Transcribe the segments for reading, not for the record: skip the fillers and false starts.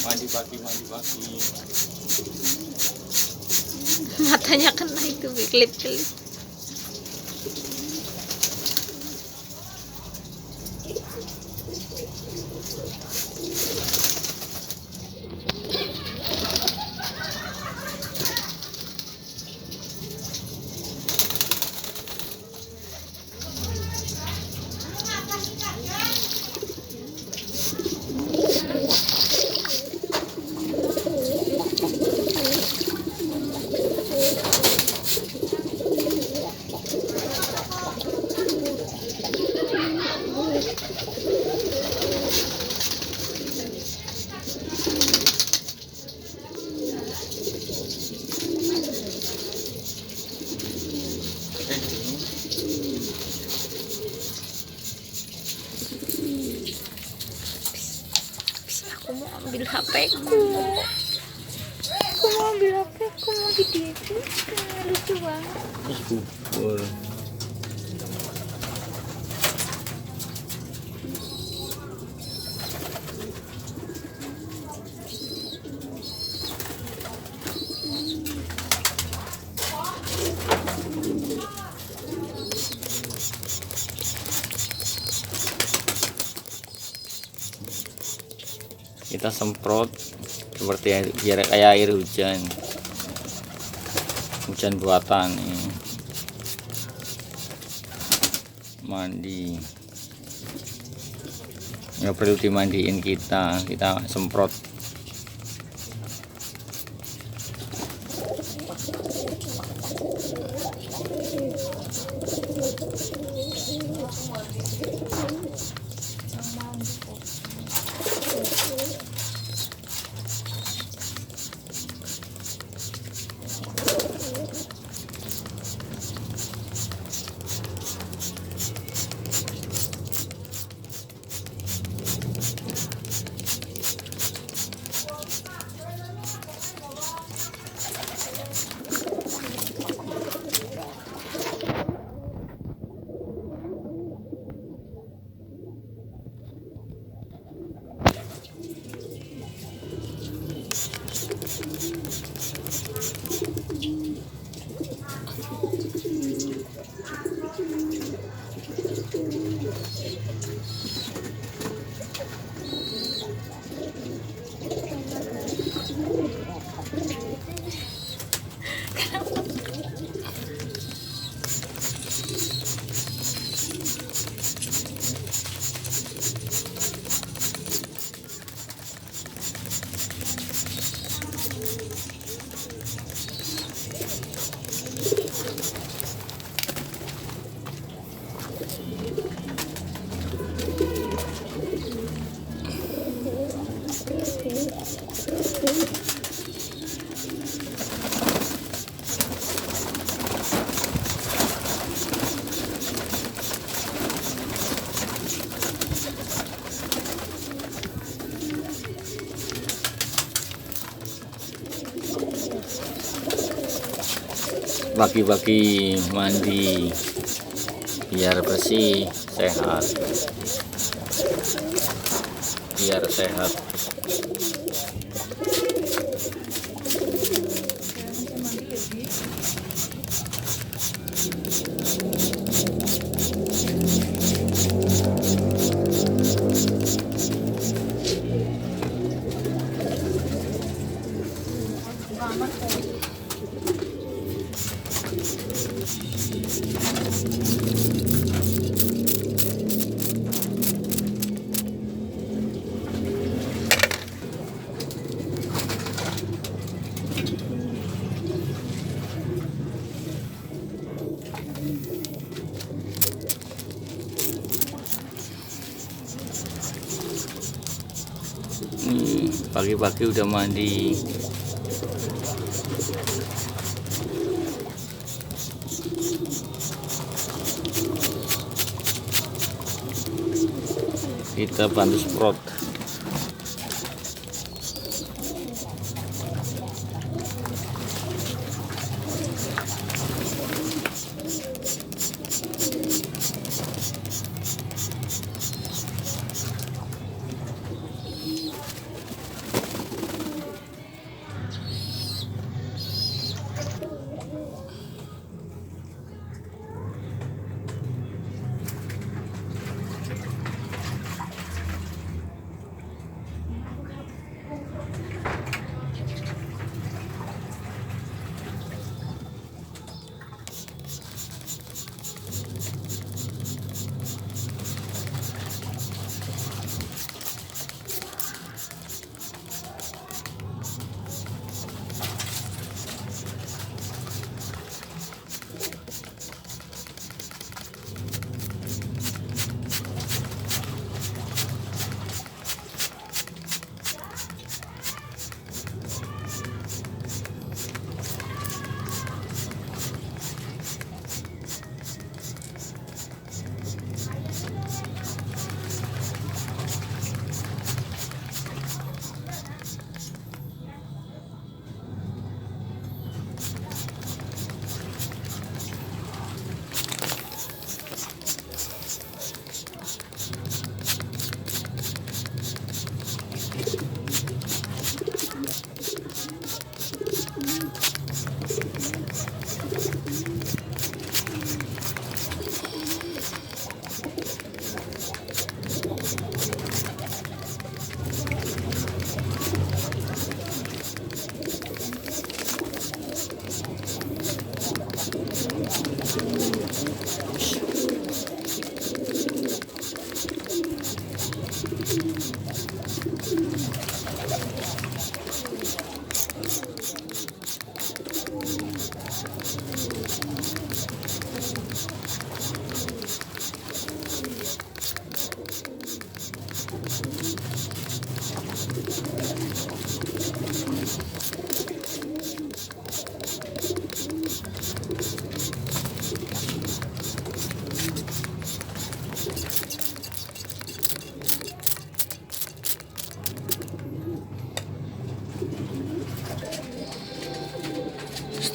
Mandi pagi. Matanya kena itu kelip-kelip. Aku mau ambil HP-ku. Mau video. Lucu banget. Kita semprot seperti biar kayak air hujan buatan nih. Mandi nggak perlu dimandiin, kita semprot. Pagi-pagi mandi biar bersih, sehat. Pagi-pagi udah mandi. kita bantu semprot.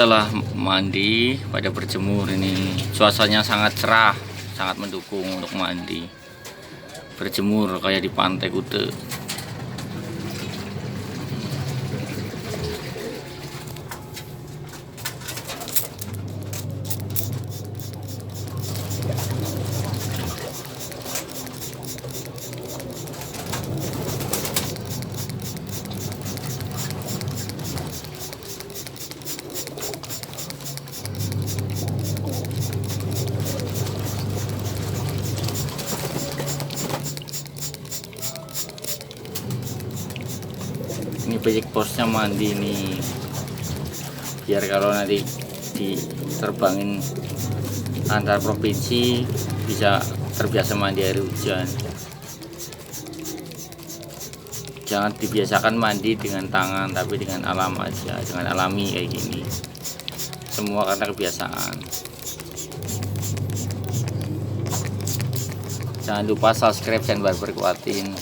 Setelah mandi pada berjemur, ini cuacanya sangat cerah, sangat mendukung untuk mandi berjemur kayak di pantai Kuta. Ini basic posnya mandi nih, biar kalau nanti diterbangin antar provinsi bisa terbiasa mandi air hujan. Jangan dibiasakan mandi dengan tangan, tapi dengan alam aja, dengan alami kayak gini. Semua karena kebiasaan. Jangan lupa subscribe dan barbar kuatin.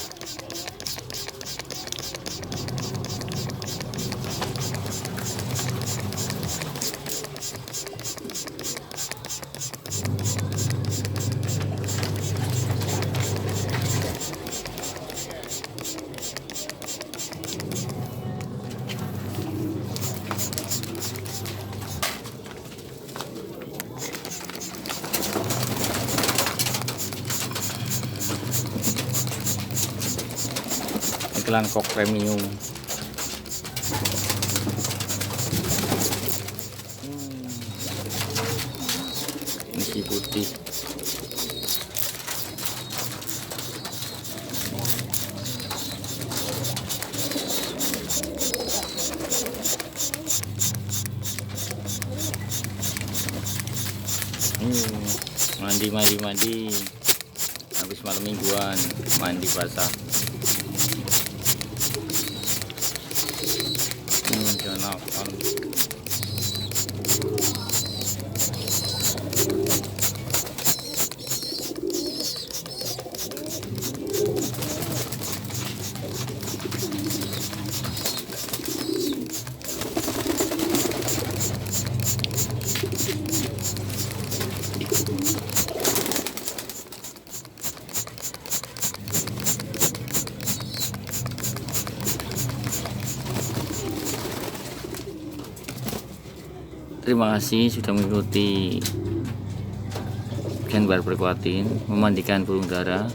Iklan kok premium. Ini si putih. Mandi habis malam mingguan, mandi basah. Jangan nakal. Terima kasih sudah mengikuti Ken Barberkuatin memandikan burung dara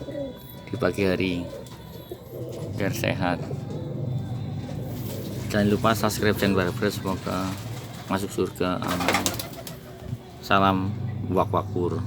di pagi hari biar sehat. Jangan lupa subscribe Ken Barber, semoga masuk surga. Amin. Salam wak wakur.